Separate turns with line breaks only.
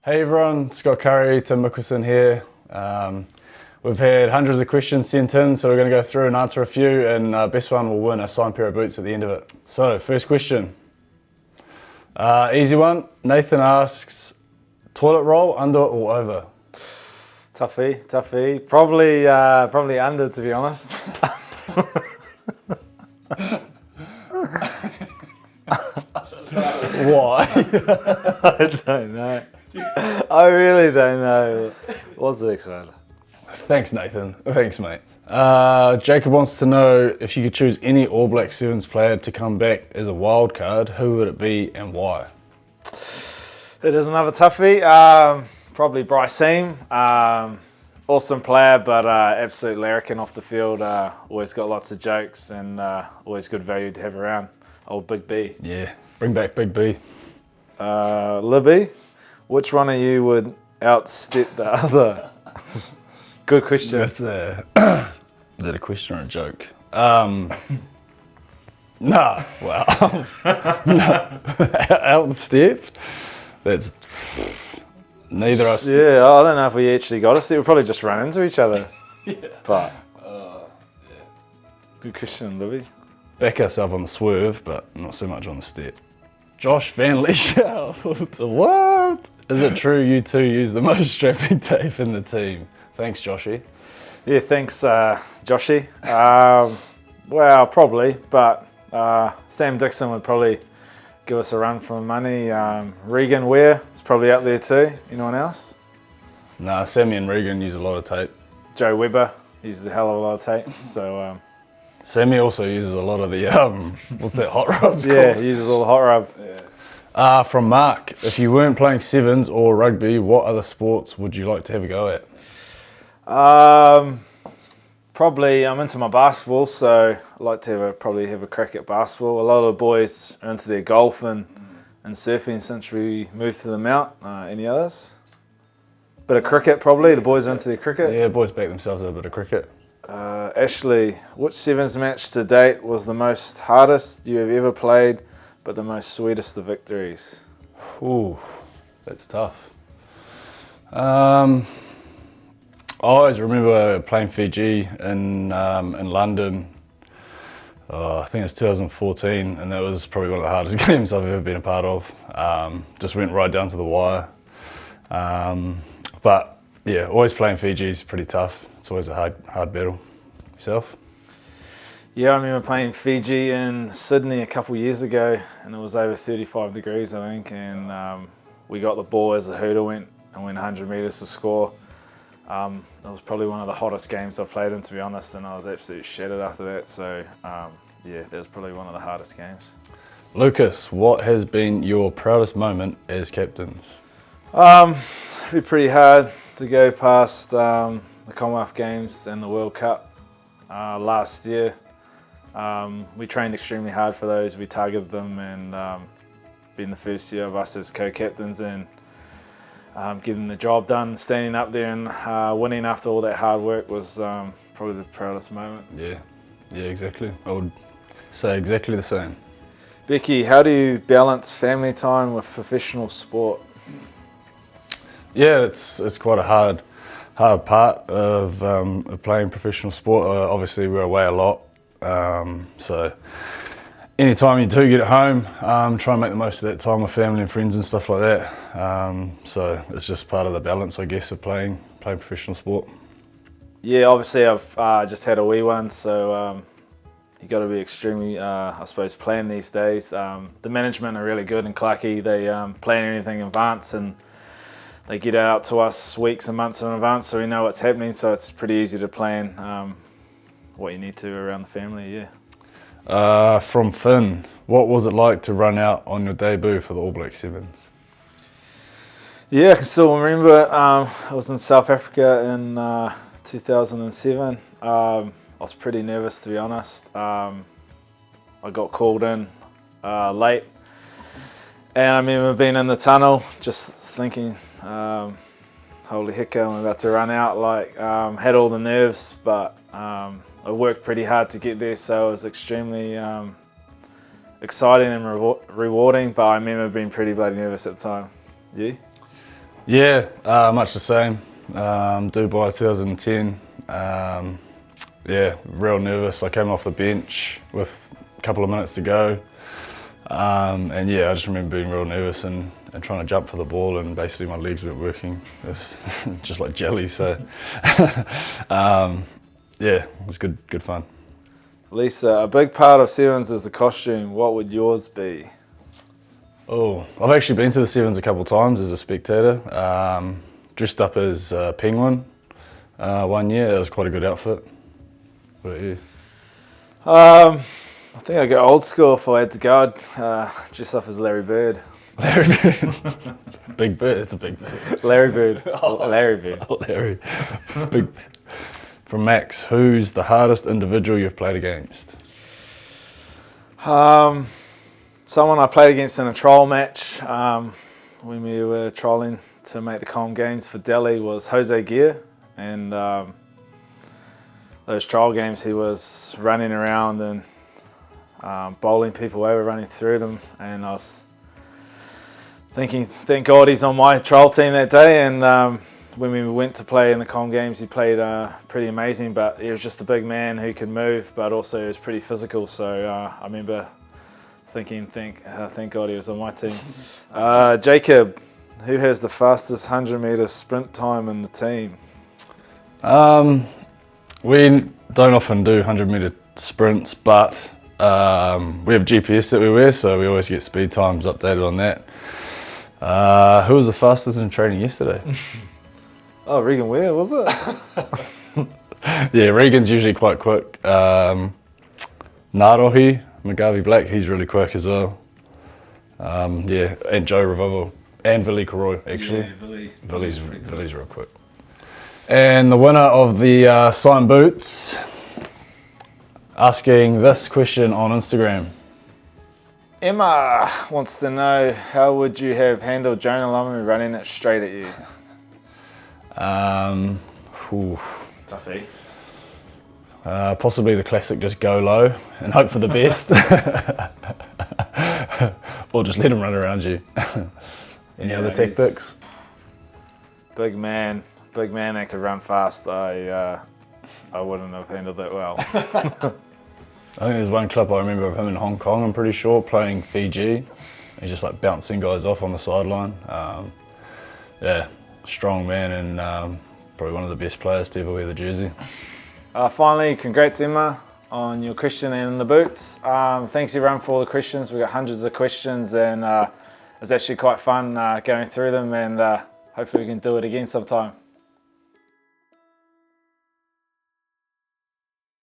Hey everyone, Scott Curry, Tim Mikkelson here. We've had hundreds of questions sent in, so we're going to go through and answer a few, and best one will win a signed pair of boots at the end of it. So, first question. Easy one. Nathan asks, toilet roll, under or over?
Toughy. Probably under, to be honest.
Why?
I don't know. I really don't know. What's the next one?
Thanks, Nathan. Thanks, mate. Jacob wants to know if you could choose any All Black Sevens player to come back as a wild card, who would it be and why?
It is another toughie. Probably Bryce Seam. Awesome player, but absolute larrikin off the field. Always got lots of jokes and always good value to have around. Old Big B.
Yeah, bring back Big B.
Libby, which one of you would outstep the other? Good question.
That's is that a question or a joke? Nah, wow. No. Outstep? That's neither us.
Yeah, I don't know if we actually got a step. We'll probably just run into each other.
Yeah.
But
Yeah.
good question, Libby.
Back ourselves on the swerve, but not so much on the step. Josh Van Leeshout. What? Is it true you two use the most strapping tape in the team? Thanks, Joshy.
Yeah, thanks, Joshy. Well, probably, but Sam Dixon would probably give us a run for money. Regan Ware is probably up there too. Anyone else?
Nah, Sammy and Regan use a lot of tape.
Joe Webber uses a hell of a lot of tape. So
Sammy also uses a lot of the, what's that, hot rubs
yeah,
called?
he uses all the hot rub. Yeah.
From Mark, if you weren't playing sevens or rugby, what other sports would you like to have a go at?
Probably I'm into my basketball, so I'd like to probably have a crack at basketball. A lot of the boys are into their golf and surfing since we moved to the Mount. Any others? Bit of cricket probably. The boys are into their cricket.
Yeah, boys back themselves a bit of cricket.
Ashley, which sevens match to date was the most hardest you have ever played, but the most sweetest of victories?
Ooh, that's tough. I always remember playing Fiji in London. I think it was 2014, and that was probably one of the hardest games I've ever been a part of. Just went right down to the wire. But yeah, always playing Fiji is pretty tough. It's always a hard battle. Yourself?
Yeah, I remember playing Fiji in Sydney a couple years ago, and it was over 35 degrees, I think, and we got the ball as the hooter went 100 metres to score. That was probably one of the hottest games I've played in, to be honest, and I was absolutely shattered after that. So yeah, that was probably one of the hardest games.
Lucas, what has been your proudest moment as captains?
It'd be pretty hard to go past the Commonwealth Games and the World Cup last year. We trained extremely hard for those. We targeted them, and being the first year of us as co-captains and getting the job done, standing up there and winning after all that hard work was probably the proudest moment.
Yeah, exactly. I would say exactly the same.
Becky, how do you balance family time with professional sport?
Yeah, it's quite a hard part of playing professional sport. Obviously, we're away a lot, so anytime you do get at home, try and make the most of that time with family and friends and stuff like that. So it's just part of the balance, I guess, of playing professional sport.
Yeah, obviously I've just had a wee one, so you got to be extremely, I suppose, planned these days. The management are really good in Clarkie. They plan anything in advance, and they get out to us weeks and months in advance, so we know what's happening. So it's pretty easy to plan what you need to around the family. Yeah.
From Finn, what was it like to run out on your debut for the All Black Sevens?
Yeah, I can still remember. I was in South Africa in 2007. I was pretty nervous, to be honest. I got called in late, and I remember being in the tunnel just thinking, holy heck, I'm about to run out. Had all the nerves, but I worked pretty hard to get there, so it was extremely exciting and rewarding, but I remember being pretty bloody nervous at the time. You?
Yeah, much the same. Dubai 2010. Yeah, real nervous. I came off the bench with a couple of minutes to go. And yeah, I just remember being real nervous and trying to jump for the ball, and basically my legs weren't working. It was just like jelly, so yeah, it was good fun.
Lisa, a big part of Sevens is the costume. What would yours be?
Oh, I've actually been to the Sevens a couple of times as a spectator. Dressed up as a penguin 1 year. That was quite a good outfit. What about you?
I think I'd go old school if I had to go. I'd dress up as Larry Bird.
Larry Bird. Big Bird, it's a big bird.
Larry Bird. Larry Bird.
Larry. Big. From Max, who's the hardest individual you've played against?
Someone I played against in a trial match when we were trialling to make the Com Games for Delhi was Jose Gear, and those trial games he was running around and bowling people over, running through them, and I was thinking, thank God he's on my trial team that day. And when we went to play in the Com Games, he played pretty amazing, but he was just a big man who could move, but also he was pretty physical. So I remember thinking, thank God he was on my team. Jacob, who has the fastest 100-metre sprint time in the team?
We don't often do 100-metre sprints, but we have GPS that we wear, so we always get speed times updated on that. Who was the fastest in training yesterday?
Oh, Regan Ware, was it?
Yeah, Regan's usually quite quick. Narohi, McGarvey Black, he's really quick as well. Yeah, and Joe Revival, and Vili Karoy, actually.
Yeah,
Vili's real quick. And the winner of the signed boots, asking this question on Instagram.
Emma wants to know, how would you have handled Jonah Lomu running it straight at you? Toughy.
Possibly the classic, just go low and hope for the best. Or just let him run around you. Any other tactics?
Big man that could run fast. I wouldn't have handled that well.
I think there's one clip I remember of him in Hong Kong, I'm pretty sure, playing Fiji. He's just like bouncing guys off on the sideline. Yeah, strong man, and probably one of the best players to ever wear the jersey.
Finally, congrats Emma on your question and the boots. Thanks everyone for all the questions. We got hundreds of questions, and it was actually quite fun going through them, and hopefully we can do it again sometime.